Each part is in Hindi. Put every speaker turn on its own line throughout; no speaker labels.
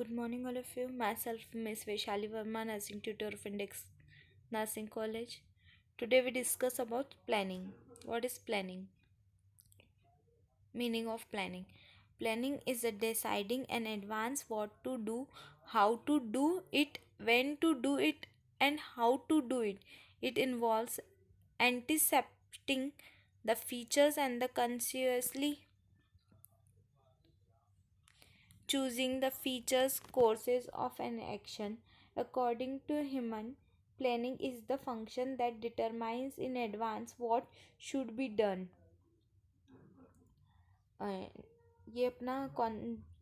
Good morning, all of you. Myself, Ms. Vaishali Verma, nursing tutor of Index Nursing College. Today we discuss about planning. What is planning? Meaning of planning. Planning is a deciding in advance what to do, how to do it, when to do it, and how to do it. It involves anticipating the features and the consciously choosing the features courses of an action. According to Human, planning is the function that determines in advance what should be done. अ, ये अपना कौन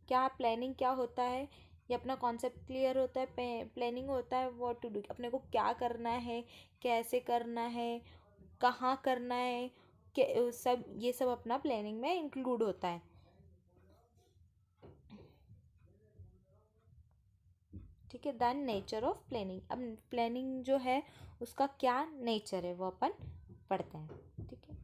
क्या प्लानिंग क्या होता है, ये अपना कॉन्सेप्ट क्लियर होता है। प्लानिंग होता है व्हाट टू डू, अपने को क्या करना है, कैसे करना है, कहाँ करना है, सब ये सब अपना प्लानिंग में इंक्लूड होता है। ठीक है। दैन नेचर ऑफ प्लानिंग, अब प्लानिंग जो है उसका क्या नेचर है वो अपन पढ़ते हैं। ठीक है।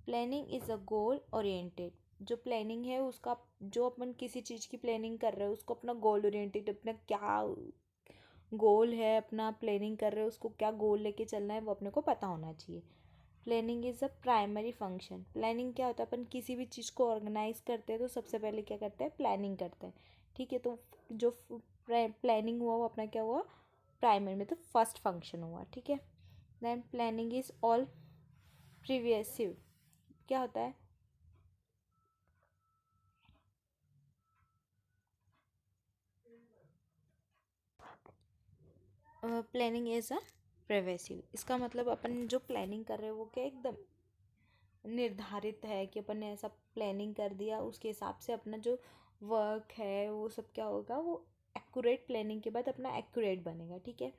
Planning is a goal oriented, जो प्लानिंग है उसका, जो अपन किसी चीज़ की प्लानिंग कर रहे हैं उसको अपना गोल ओरिएंटेड, अपना क्या गोल है, अपना प्लानिंग कर रहे हैं उसको क्या गोल लेके चलना है वो अपने को पता होना चाहिए। Planning is a primary function. Planning क्या होता है, अपन किसी भी चीज़ को ऑर्गेनाइज करते हैं तो सबसे पहले क्या करते हैं, प्लानिंग करते हैं। ठीक है। तो जो प्लानिंग हुआ वो अपना क्या हुआ, प्राइमरी में, तो फर्स्ट फंक्शन हुआ। ठीक है। देन प्लानिंग इज ऑल प्रीवियसिव, क्या होता है, प्लानिंग इज अ प्रिवेसिव, इसका मतलब अपन जो प्लानिंग कर रहे हैं वो क्या एकदम निर्धारित है कि अपन ने ऐसा प्लानिंग कर दिया, उसके हिसाब से अपना जो वर्क है वो सब क्या होगा, वो एक्यूरेट प्लानिंग के बाद अपना एक्यूरेट बनेगा। ठीक है।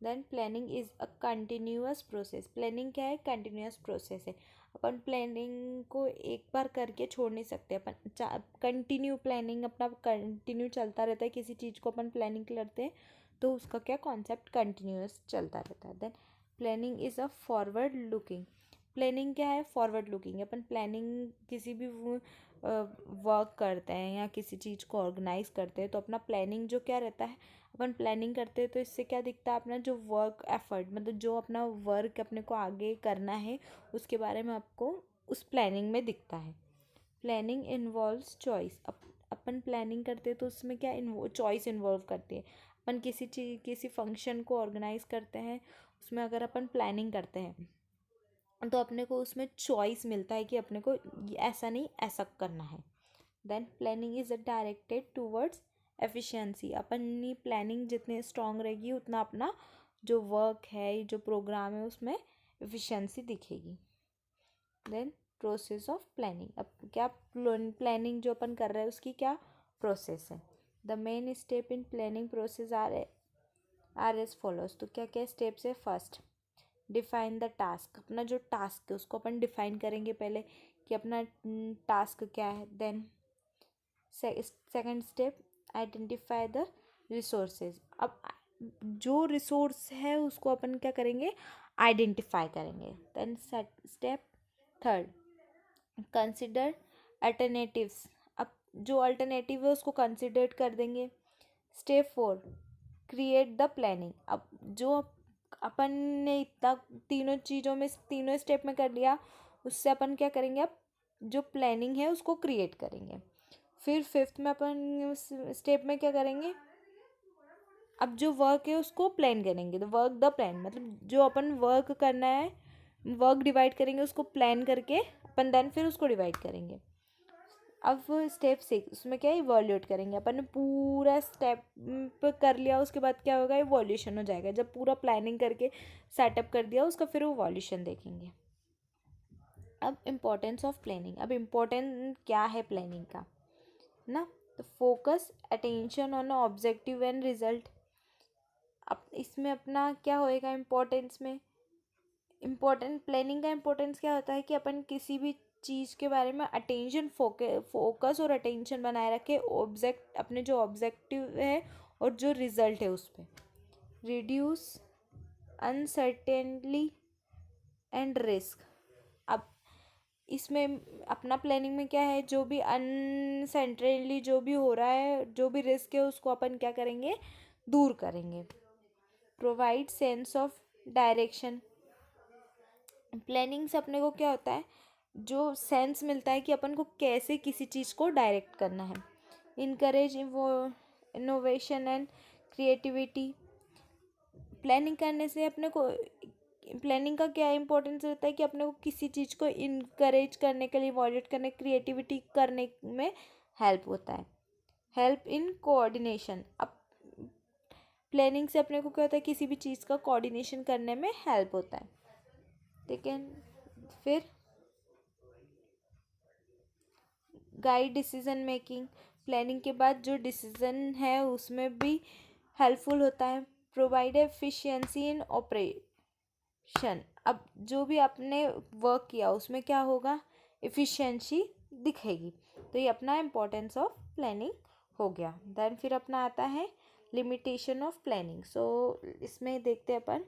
Then planning is a continuous process. Planning क्या है, कंटिन्यूअस प्रोसेस है। अपन प्लानिंग को एक बार करके छोड़ नहीं सकते, अपन कंटिन्यू प्लानिंग अपना कंटिन्यू चलता रहता है। किसी चीज़ को अपन प्लानिंग करते हैं तो उसका क्या कॉन्सेप्ट कंटिन्यूअस चलता रहता है। Then planning is a forward looking. Planning क्या है, फॉरवर्ड लुकिंग। अपन प्लानिंग किसी भी वर्क करते हैं या किसी चीज़ को ऑर्गेनाइज करते हैं तो अपना प्लानिंग जो क्या रहता है, अपन प्लानिंग करते हैं तो इससे क्या दिखता है, अपना जो वर्क एफर्ट, मतलब जो अपना वर्क अपने को आगे करना है उसके बारे में आपको उस प्लानिंग में दिखता है। Planning involves choice. अपन प्लानिंग करते हैं तो उसमें क्या चॉइस इन्वॉल्व करती है। अपन किसी चीज़ किसी फंक्शन को ऑर्गेनाइज करते हैं, उसमें अगर अपन प्लानिंग करते हैं तो अपने को उसमें चॉइस मिलता है कि अपने को ऐसा नहीं ऐसा करना है। Then planning is directed towards efficiency. अपनी प्लानिंग जितनी स्ट्रांग रहेगी उतना अपना जो वर्क है, जो प्रोग्राम है, उसमें एफिशिएंसी दिखेगी। देन प्रोसेस ऑफ प्लानिंग, अब क्या प्लानिंग जो अपन कर रहे हैं उसकी क्या प्रोसेस है। The main step in planning process are as follows. तो क्या क्या स्टेप्स है, फर्स्ट डिफाइन द टास्क। अपना जो टास्क है उसको अपन डिफाइन करेंगे पहले कि अपना टास्क क्या है। Then second step identify the resources. अब जो रिसोर्स है उसको अपन क्या करेंगे, आइडेंटिफाई करेंगे। Then step third consider alternatives. अब जो अल्टरनेटिव है उसको कंसिडर कर देंगे। Step four create the planning. अब जो अपन ने इतना तीनों चीज़ों में तीनों स्टेप में कर लिया, उससे अपन क्या करेंगे, अब जो प्लानिंग है उसको क्रिएट करेंगे। फिर फिफ्थ में अपन स्टेप में क्या करेंगे, अब जो वर्क है उसको प्लान करेंगे। तो वर्क द प्लान, मतलब जो अपन वर्क करना है, वर्क डिवाइड करेंगे उसको प्लान करके अपन, देन फिर उसको डिवाइड करेंगे। अब स्टेप सिक्स, उसमें क्या है, इवॉल्यूट करेंगे। अपन ने पूरा स्टेप कर लिया, उसके बाद क्या होगा, इवॉल्यूशन हो जाएगा। जब पूरा प्लानिंग करके सेटअप कर दिया उसका फिर इवॉल्यूशन देखेंगे। अब इम्पोर्टेंस ऑफ प्लानिंग, अब इम्पोर्टेंट क्या है प्लानिंग का ना, तो focus attention on objective and result. अब इसमें अपना क्या होएगा इम्पोर्टेंस में, इम्पोर्टेंट प्लानिंग का इम्पोर्टेंस क्या होता है कि अपन किसी भी चीज़ के बारे में अटेंशन फोकस और अटेंशन बनाए रखे, ऑब्जेक्ट अपने जो ऑब्जेक्टिव है और जो रिजल्ट है उस पर। Reduce uncertainly and risk. अब इसमें अपना प्लानिंग में क्या है, जो भी अनसेंटरली जो भी हो रहा है, जो भी रिस्क है उसको अपन क्या करेंगे, दूर करेंगे। Provide sense of direction, planning से अपने को क्या होता है, जो सेंस मिलता है कि अपन को कैसे किसी चीज़ को डायरेक्ट करना है। Encourage innovation and creativity, planning करने से अपने को, प्लानिंग का क्या इम्पोर्टेंस रहता है कि अपने को किसी चीज़ को इनकरेज करने के लिए, इवॉल्यूट करने, क्रिएटिविटी करने में हेल्प होता है। हेल्प इन कोऑर्डिनेशन, अब प्लानिंग से अपने को क्या होता है, किसी भी चीज़ का कोऑर्डिनेशन करने में हेल्प होता है। ठीक है, फिर गाइड डिसीजन मेकिंग, प्लानिंग के बाद जो डिसीजन है उसमें भी हेल्पफुल होता है। प्रोवाइड एफिशिएंसी इन ऑपरेशन, अब जो भी आपने वर्क किया उसमें क्या होगा, एफिशिएंसी दिखेगी। तो ये अपना इम्पोर्टेंस ऑफ प्लानिंग हो गया। देन फिर अपना आता है लिमिटेशन ऑफ प्लानिंग। सो इसमें देखते हैं अपन,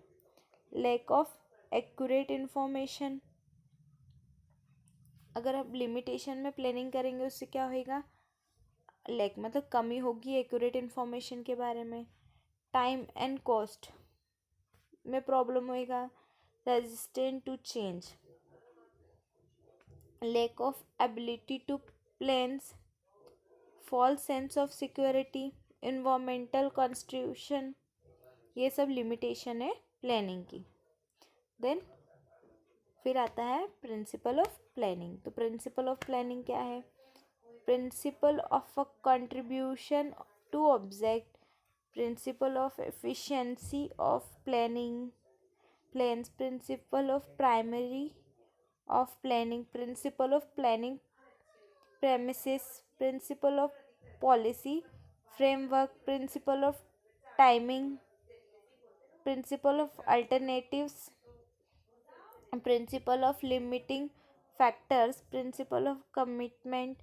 लैक ऑफ एक्यूरेट इंफॉर्मेशन, अगर आप लिमिटेशन में प्लानिंग करेंगे उससे क्या होएगा, लैक मतलब कमी होगी एक्यूरेट इन्फॉर्मेशन के बारे में। टाइम एंड कॉस्ट में प्रॉब्लम होएगा। Resistant to change, lack of ability to plans, false sense of security, environmental constitution, ये सब लिमिटेशन है प्लानिंग की। देन फिर आता है प्रिंसिपल ऑफ प्लानिंग। तो प्रिंसिपल ऑफ प्लानिंग क्या है, principle of a contribution to object, principle of efficiency of planning plans, principle of primary of planning, principle of planning premises, principle of policy framework, principle of timing, principle of alternatives, principle of limiting factors, principle of commitment,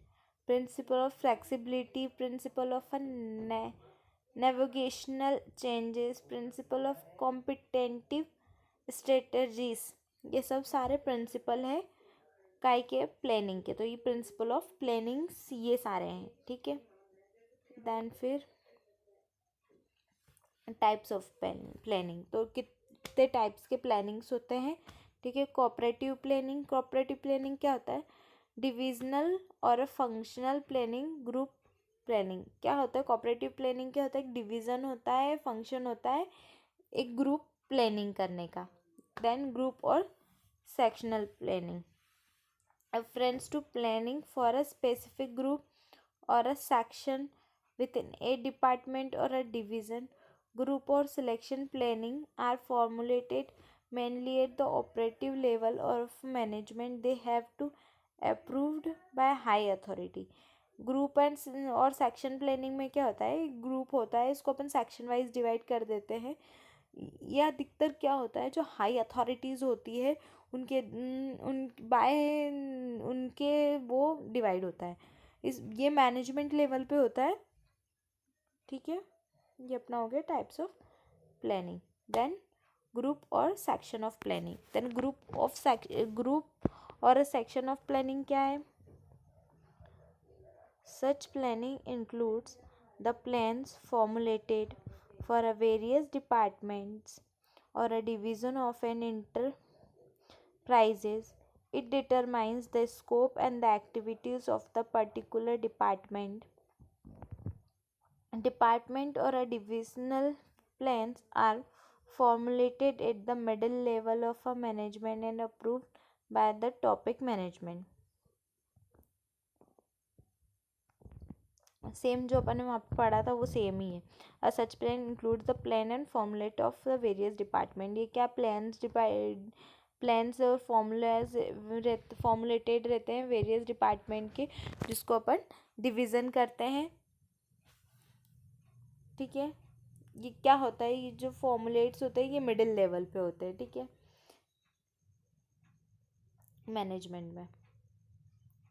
principle of flexibility, principle of navigational changes, principle of competitive strategies, ये सब सारे प्रिंसिपल है काय के, प्लानिंग के। तो ये प्रिंसिपल ऑफ प्लानिंग ये सारे हैं। ठीक है, देन फिर टाइप्स ऑफ प्लानिंग, तो कितने टाइप्स के प्लानिंग्स होते हैं। ठीक है, कोऑपरेटिव प्लानिंग, कोऑपरेटिव प्लानिंग क्या होता है, डिविजनल और फंक्शनल प्लानिंग, ग्रुप प्लानिंग। क्या होता है कोऑपरेटिव प्लानिंग, क्या होता है, एक डिवीज़न होता है, फंक्शन होता है, एक ग्रुप प्लानिंग करने का। देन ग्रुप और sectional planning, reference to planning for a specific group or a section within a department or a division. Group or selection planning are formulated mainly at the operative level of management. They have to approved by high authority. Group and और सेक्शन प्लानिंग में क्या होता है, ग्रुप होता है, इसको अपन सेक्शन वाइज डिवाइड कर देते हैं। यह अधिकतर क्या होता है, जो हाई अथॉरिटीज़ होती है उनके उन बाय उनके वो डिवाइड होता है। इस ये मैनेजमेंट लेवल पे होता है। ठीक है, ये अपना हो गया types of planning. Then group और section of planning, then group और अ सेक्शन ऑफ प्लानिंग क्या है, such planning includes the plans formulated for a various departments or a division of an enterprises. It determines the scope and the activities of the particular department. Department or a divisional plans are formulated at the middle level of a management and approved by the topic management. Same जो अपन ने वहाँ पे पढ़ा था वो सेम ही है। Uh such plan include the plan and formulate of the various department, ये क्या प्लान्स और फॉर्मुलेटेड रहते हैं वेरियस डिपार्टमेंट के, जिसको अपन डिवीज़न करते हैं। ठीक है, ये क्या होता है, ये जो फॉर्मुलेट्स होते हैं ये मिडिल लेवल पे होते हैं। ठीक है, मैनेजमेंट में।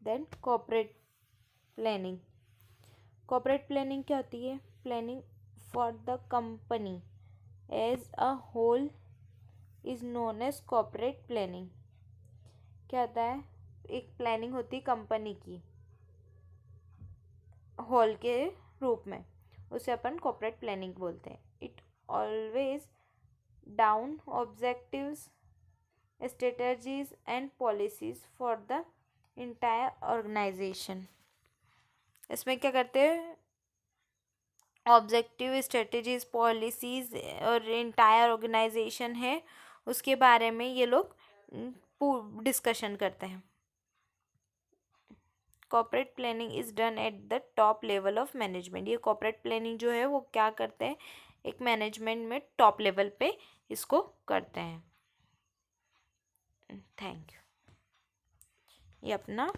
Then corporate planning, corporate planning क्या होती है, planning for the company as a whole is known as corporate planning. क्या होता है, एक प्लानिंग होती है कंपनी की होल के रूप में, उसे अपन कॉर्पोरेट प्लानिंग बोलते हैं. It always down objectives, strategies and policies for the entire organisation. इसमें क्या करते हैं, ऑब्जेक्टिव, स्ट्रेटजीज, पॉलिसीज और इंटायर ऑर्गेनाइजेशन है उसके बारे में ये लोग डिस्कशन करते हैं. Corporate planning is done at the top level of management. ये कॉर्पोरेट प्लानिंग जो है वो क्या करते हैं, एक मैनेजमेंट में टॉप लेवल पे इसको करते हैं. Thank you. ये अपना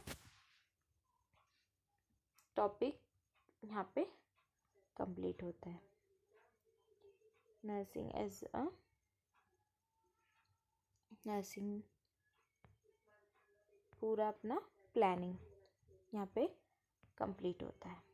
टॉपिक यहाँ पे कंप्लीट होता है. नर्सिंग पूरा अपना प्लानिंग यहाँ पे कंप्लीट होता है.